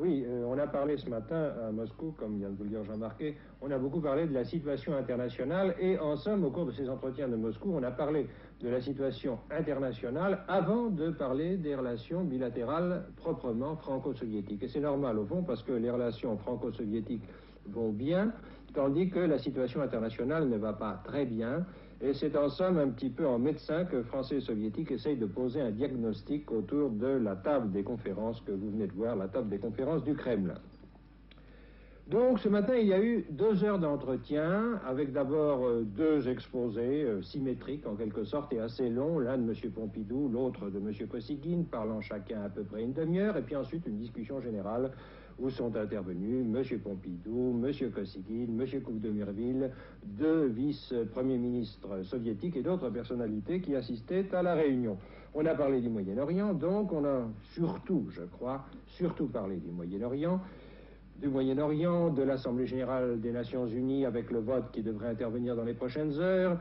Oui, on a parlé ce matin à Moscou, comme vient de vous le dire Jean-Marc, on a beaucoup parlé de la situation internationale et en somme, au cours de ces entretiens de Moscou, on a parlé de la situation internationale avant de parler des relations bilatérales proprement franco-soviétiques. Et c'est normal au fond parce que les relations franco-soviétiques vont bien, tandis que la situation internationale ne va pas très bien. Et c'est en somme un petit peu en médecin que Français et Soviétiques essayent de poser un diagnostic autour de la table des conférences que vous venez de voir, la table des conférences du Kremlin. Donc ce matin, il y a eu 2 heures d'entretien, avec d'abord 2 exposés symétriques en quelque sorte et assez longs, l'un de M. Pompidou, l'autre de M. Kosygin, parlant chacun à peu près une demi-heure, et puis ensuite une discussion générale où sont intervenus M. Pompidou, M. Kosygin, M. Couve de Mirville, 2 vice-premiers ministres soviétiques et d'autres personnalités qui assistaient à la réunion. On a parlé du Moyen-Orient, donc on a surtout, je crois, parlé du Moyen-Orient, de l'Assemblée générale des Nations unies avec le vote qui devrait intervenir dans les prochaines heures,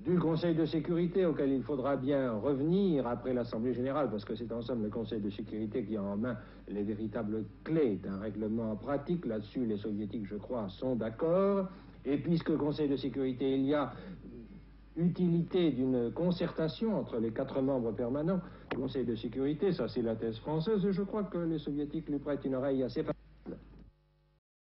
du Conseil de sécurité auquel il faudra bien revenir après l'Assemblée générale, parce que c'est en somme le Conseil de sécurité qui a en main les véritables clés d'un règlement pratique. Là-dessus, les soviétiques, je crois, sont d'accord. Et puisque Conseil de sécurité, il y a utilité d'une concertation entre les 4 membres permanents du Conseil de sécurité, ça c'est la thèse française, et je crois que les soviétiques lui prêtent une oreille assez